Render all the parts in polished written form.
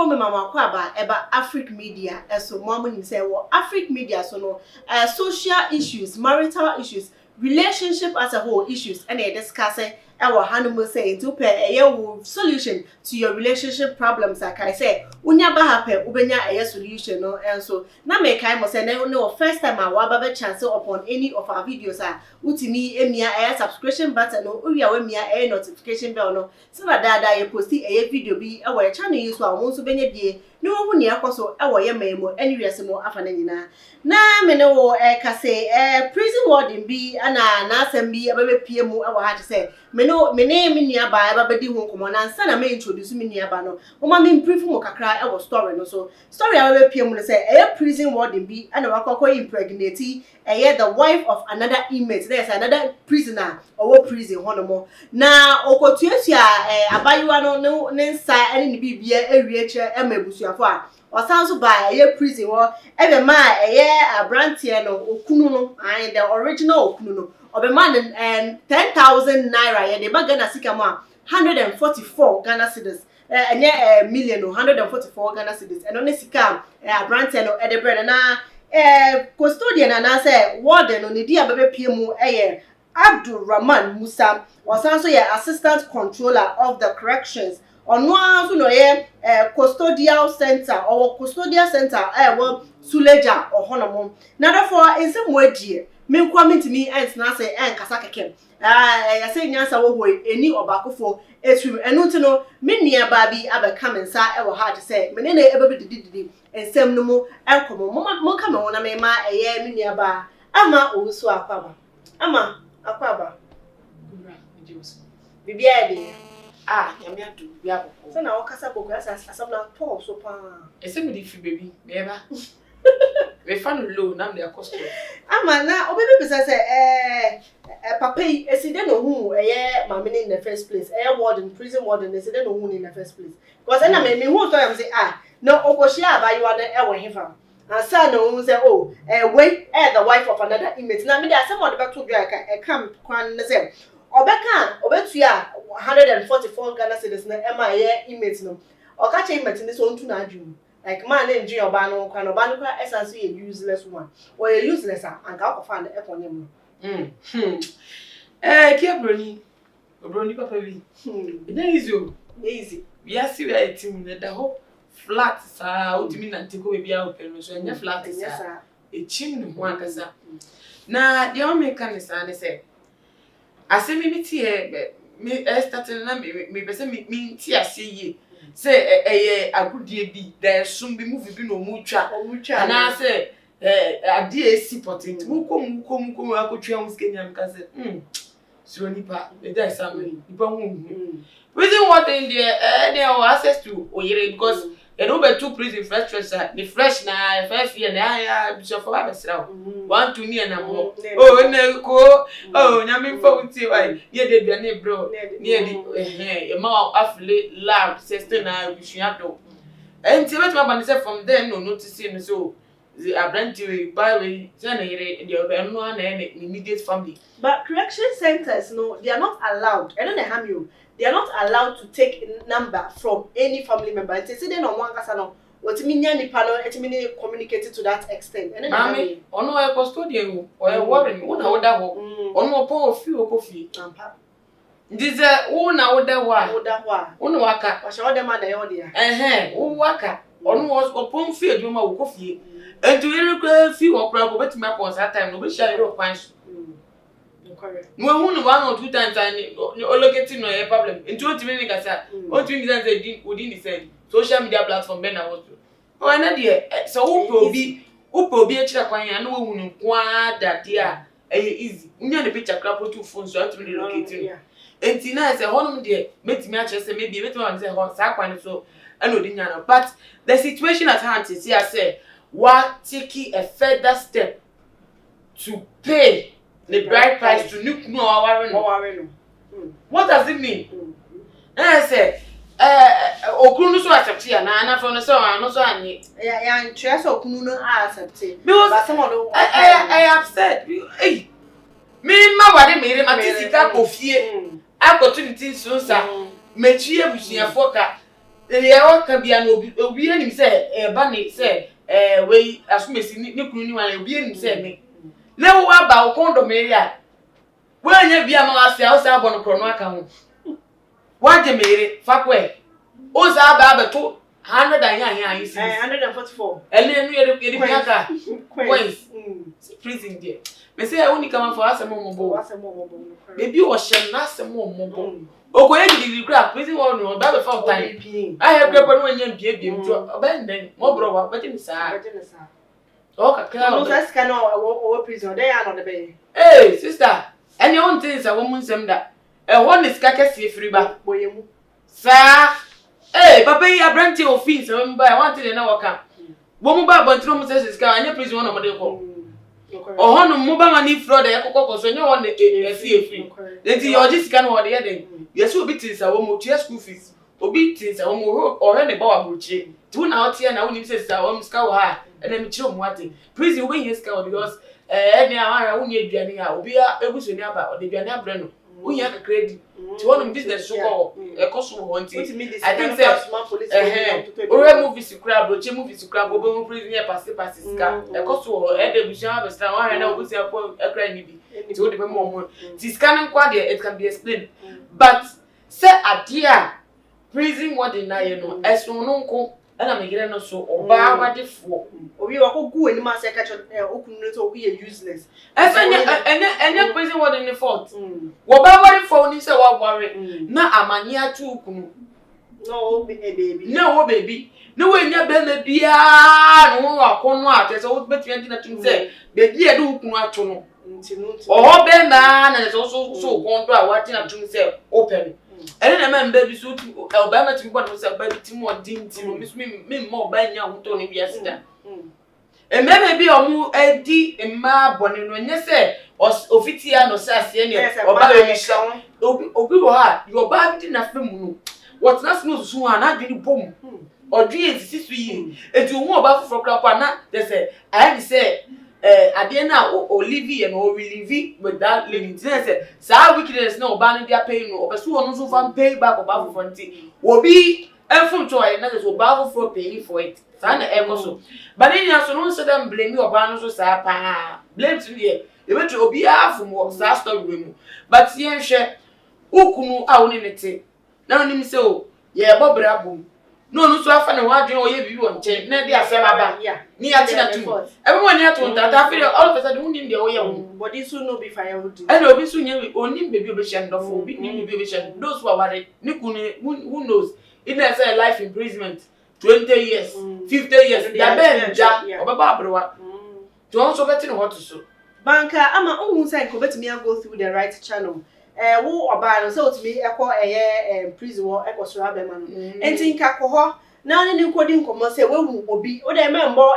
me mama kwa eba African media so mama ni say wo African media so no social issues, marital issues, relationship as a whole issues and they discuss it our honeymoon say to pay a solution to your relationship problems like I say unya ba happen ubenya a solution no and so na me kai mo say no first time I wa ba chance upon any of our videos utimi emia a subscription button no uria we mia a notification bell no so that dada you post a video bi e wo channel you so a won so benya bie no hu ne akoso e wo ye memo anywhere se mo afa na nyina na me ne wo ka say prison warden bi ana na asem bi abebe pie mu e wo ha say me ne me nua ba eba bedi hu komo na nsa na me introduce me nua ba no o ma me improve mo kakra e wo story no so story abebe pie mu no say prison warden bi ana wakoko impregnate the wife of another inmate there's another prisoner or prison honomo na okotuatua abayiwa no ne nsa ene ni bibia ewiache emabusuafo a osanso ba prison wo ebe ma abrantie no okunu no and the original okunu no obe man 10,000 naira ye de ba Ghana sika mo 144 Ghana cedis million 144 Ghana cedis eno ne sika abrantie no e de bread na custodian and I say warden on the dia bebe piemu Abdul Rahman Musa was also assistant controller of the corrections on one so no custodial center or custodial center Suleja or Honomon. Now therefore in some way dear me kwame to me and na say kasa keke I say nyansa wo eni obakofo etru enu nti no me nua ba bi abeka mensa e wo hard say me ne na ebe didi ensem no mu enkomo mo ka me wona me ma me nua ba ama owusu akwaba ama akwaba bibia de nyame adu bia boko so na wo kasa boko asam na to so pa ese me di fi baby me ba we fan low na me akosto ama na obebe pesa say papa eside no hu mama in the first place warden prison warden eside no hu in the first place because na me hu so am say no okoshia abayiwa na ewo hefa asa no hu say wait the wife of another inmate na me dey asem o de beto dwa kam kwan na say obeka obetua 144 Ghana cedis na ema inmate no okache inmate ni so ntu na adwum like man enjoy oba no kwa essence you useless one or you useless and ka ofa na ekonye mu Brony papa bi easy we are see we team the whole flat sa utimi na ntiko be bia open so enya flat sa echim no ho akasa na de o make kan sa ne say asemi mi tie me start na me pese mi tie ase yi say agudie bi there some be movie bi no mu twa na say ade esi potent mu kom akotwa mu skenya mka say so nipa e dey some nipa hu reason what in there they have access to oyere because they don't be too prison fresh the fresh na first year na bishop for abesra want to near na mo ne ko nyame fa uti wai ye de bia ne bro ne di e ma afle lab sister na bishua do enti bet ma ban say from there no notice no so the abranti by way say na yere the no na immediate family but correction centers no they are not allowed I don't harm you. They are not allowed to take a number from any family member. They say they no one kasa no. What mean ni pano? It mean communicated to that extent. And then mami, ono e custodian o e warden, una oda ho. Ono po ofi okofi. Ampa. Ndize una oda wa. Oda wa. Ono waka. Wa sha oda ma da yo dia. Wo waka. Ono was opon fi adwuma wo kofi. Ento yere kwa fi wo pra ko betime pon that time no be share your pants. No one 1 or 2 times and allocating no problem. Into what mean kasa. What you mean say within the same social media platform ben na what. Oh na there so who obi e kira kwan ya na wo hunu kwa dade a easy. Unya the picture crap to phone so to relocate. Enti na say honum there metimi a say maybe metimi say hon sa kwan so and odi nya no but the situation at hand is here say what take a further step to pay the bride price to look no our what does it mean? I say okunu so accept here na for no so no so ani ya interest okunu no accept because some of I upset hey me ma wade me ma tisika ofie opportunity so sa mechi ebusuafo ka o ka bia no obi anim say ba ne say we asumesi ni kunu ni wan obi anim say me na wo aba wo condom area we anya bia ma ase a wo say abon kro no aka ho wa je mere fakwe o say aba beto 100 and 144 enu ye aka coins freezing there me say only come for asem mo baby o shem na asem mo okoye gidi kra prison won no ba be for time I have grab no nya bia mtu obenden mo bro wa ba timi sa o ka kra no say ska no o prison dey an on the bay sister any one thing say wo mun sem da won is ka kese free ba boyemu sa papa yi abranti office we mba I want to na waka wo mu ba bontro mu say ska anya prison no mo dey ko hono mu ba mani fraud e kokko so nya won e free enti yo ji sika no wo dey den yesu obi tinsa wo mo tua school fees obi tinsa wo mo o he ne ba wa brochi tu na otie na woni say sa wo ska wo ha e na mi chiro mo ate prison wo yin ska because any amara woni aduane a obi eguso ni aba o de aduane abre no woni aka credit ti won business so ko e koso wo nti I think say movies crab brochi movies crab obo mo prison e pass ska e koso wo e de busia be sta wa na obusi akọ ekra ni bi ti wo de be mo ti scanning kwa there it can be explained. But say adia prison what dey na you know eso no nko na me gire no so oba wadefo obi wa ko gu ani ma say catch okunu no so we useless enya prison what in the fault wo ba wadefo ni say wa worry na amani atu okunu no baby no we nya be na bia no wa kono ate so wo betu enti na tun say baby e do okunu atu no oh be na na so kondo a wati na tun say open ene na me baby so ba ma tim bodo say baby tim odin tim me mo ba nya ho to ne bia sida e me baby omu edi emma bone no nye say ofitia no say ase ne oba be sha obi wo ha yo ba bi na fam no what na sno so na dwini bom odwi ezisi so yi eti ohu oba foforo krapa na they say I say ade na Olivia no relieve with that lady say sa wickedness na oba no dia pay no obeso won so fan pay back oba for fronti obi enfum to ay na so oba for pay for it sa na ekoso but ni so no so dem blame oba no so sa pa blame to here e betu obi afum wo sa story we mu but yen hwe ukunu a woni nete na onim se o ye bobra bom no so afa na wadwen o ye bibi won chen na dia asem aba ni ati na tu everyone here to that feel all of a sudden unim de o ye body so no be fire would and obi so nya onim baby obi shen do for obi ni baby shen those who are worried ni kunu who knows it is a life imprisonment 20 years 50 years da ben ja obaba abrewa to on so beti no what so banka ama ohun say ko beti me go through the right channel wo oba no so otimi ekọ prison wo ekosoro abema no enti nka ko ho na ne nkodi nkomo say wewu obi o de membo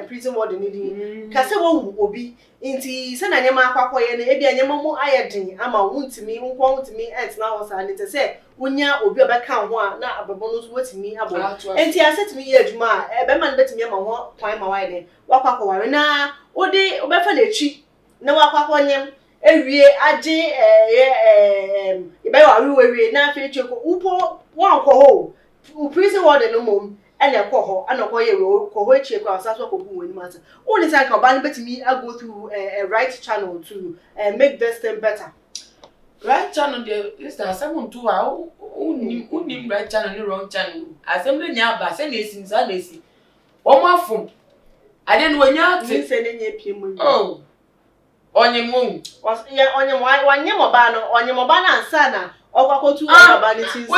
prison ward ni din ka say wewu obi enti se na nyema akwakoye ne ebi anyema mu ayedin ama wuntimi nkwuntimi na ho sa ne te say wonya obi obeka ho a na abebo no so wetimi abo enti asetimi ye adwuma be man betimi ama ho kwan ma wai ne wakwakoware na odi obefa na echi na wakwakonyem ewie age ibe wa wiwe na fe cheko upo wan ko ho prison ward no mom ene ko ho ana ko ye ko ho cheko asaso ko bu wani mata only say ka ba betimi go through a right channel to make this thing better. Right channel there is that someone to unim right channel no wrong channel assembly nya ba se na esi sa na esi o ma fom ade no nya ati se na nya pie mu oh onyemo ya onyemo wanyemo ba no onyemo ba na ansa na okwakotu ba ni tinsa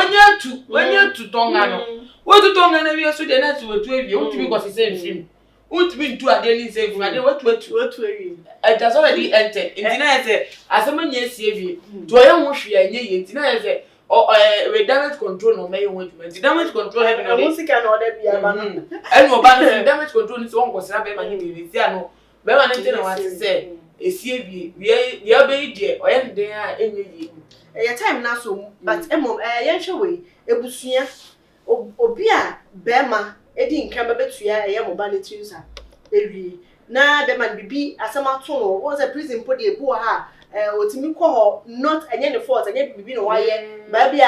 wanya tu tonga no wo tu tonga na wi so de na tu wetu ewie wo tibi ko se same film wo tibi ntu ade ni same film ade wetu ewie it has already entered intina say asema nya esi ewie to ye ho hwe anya ye intina say with damage control no may want to damage control have no musica no dey bia ba no enu oba no damage control ni so won kwosira be ma ni bi sia no be ma ne ntina what say esi ewie we be die oye nden a enye yi time na so but emom ye hwe we ebusua obi a be ma edi nkan bebetua eye mo ba ne tinsa ewie na be man bibi asema to no was a prison podi ebu ha otimi ko ho not enye ne fault enye bibi no waye ba bia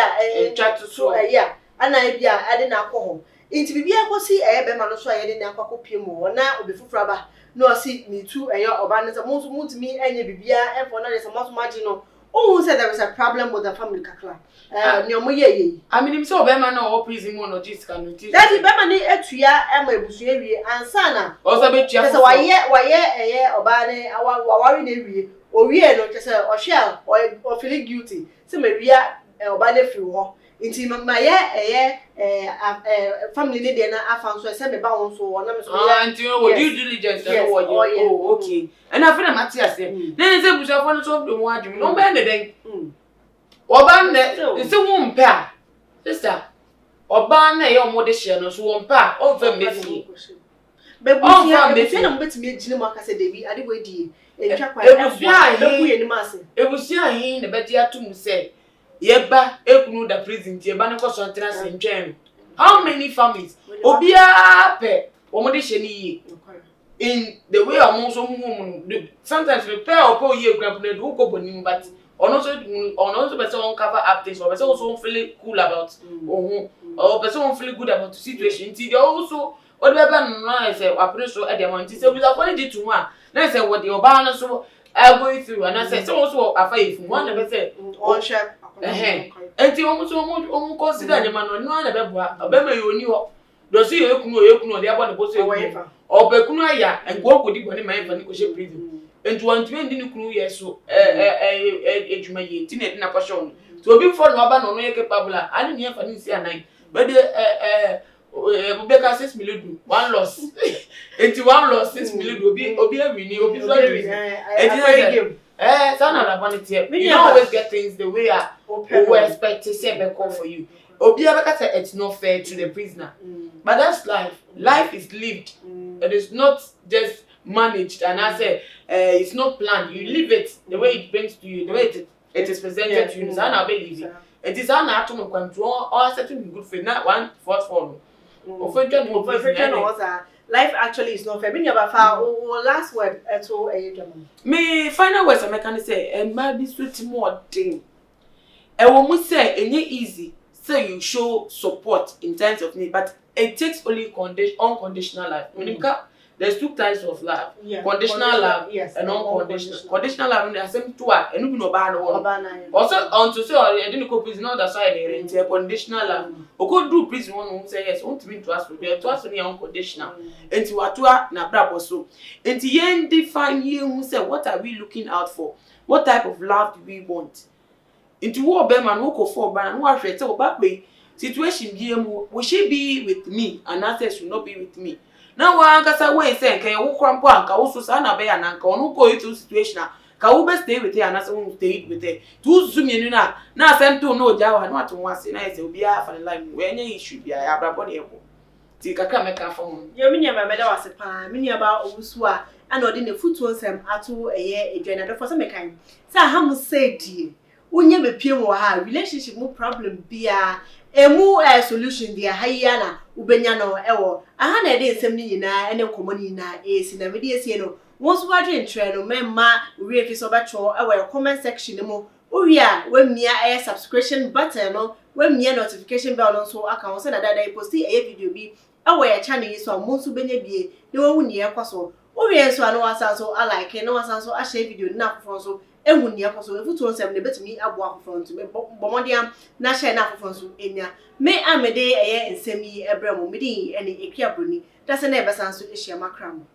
chat so yeah ana bia ade na akọ inti bibia kosi be ma no so ayede na akọ pie mu na obefufura ba no si me too oba ne se mo so mutimi enye bibia enfo na se mo so magi no who said there was a problem with the family kakra ni omo ye I mean so be ma na o prison mo no dis kan no dis that be ma ni atua ema ebusu ewie ansa na o so be tua so waye oba ne awari na ewie owie no kese o hwe o feeling guilty se me wia oba ne free ho inti ma ye family ne de na afa so se me ba won so na me so anti o due diligence na wo ye oh okay and I feel na tia se na se busa fo no so do mo adwum no be ne den oba ne se wo mpe a sister oba na ye omo de hye no so wo mpe a o fa mefi bebusia be na mo betimi agine mo akase debi ade bo die entwa kwa e bu ye ni mase ebusia hin ne be dia tum se yeba ekunu da prison ti eba ne ko so ntena se ntwen how many families obia pe omo de hye ni yi in the way omo so mu sometimes prepare opo ye grab na do ko boni but ono so person won cover up things or person also feel cool about or person won feel good about the situation ti they also o de beba no say apre so e de man ti say we are going to one na say what the oba no so going through and I say so also afa ifu one na say on share enti omo consider the man no na beboa obema ye oni ho do so ye ekunu o de abo ne bo so ekunu obekunu aya enko okodi boni man fa ni ko she prison enti wantwe ndi ni kunu ye so ejuma ye ti na na kwasho no so obi for no aba no no ye capable ani ni fa ni si anan but Beka 6 million do one loss enti one loss 6 million do obi awini obi so awini sana na bonity you don't always get things the way we expect to say be call for you obi abeka say it's not fair to the prisoner but that's life is lived it is not just managed and I say it's not planned you live it the way it brings to you the way it is presented to you so na believe it is an atom of control or certain good for not one first one life actually is not fair. Been your last word to me final words I can say and maybe sweet more thing. And when we say it's easy, say you show support in terms of need, but it takes only unconditional love. There's two types of love. Conditional love and unconditional. Conditional love is the same two and you know bad one. Also on to say I didn't go prison that's why they rent conditional love. O go do prison one who say yes, want to be to us only unconditional. And to atua na brabo so. And to yen define you who say what are we looking out for? What type of love do we want? Into what be man who go for ban who afre say back way situation be will she be with me and answer should not be with me. Now one kasa way say can you crampo anka wo so sa na be ya nanka onu go into situation ka wo be stay with her and as we stay with her to zoom you na asem to no ja wa no ato wase na say obi a fa life we anya issue bia ya brabo na eko ti kaka meka fon ye minya ma meda wase pa minya ba owusu a ana odi ne futu nsem ato eye edwana do for say mekan say ha mu say die unye bepie mo ha relationship mu problem bia emu solution dia hayya na ubenya no ewo aha na ede nsem ni nyina ene nkomo ni nyina esi na mede esi no wonso wadwe ntre no memma uri efi so bacho ewo comment section mo uri a wemia subscription button no wemia notification bell no so aka won se na dada posti video bi ewo ya channel yi so mo nso benya bie ne wo huni ekoso uri enso anu wasanso alike no wasanso a share video na afofo so ehu ni akoso efutu onsem ne betumi abo afofo nto bomodiam na share na afofo nso enya me amede eye nsemi ebremo medi ene ekiabroni dase na ebesanso ehia makram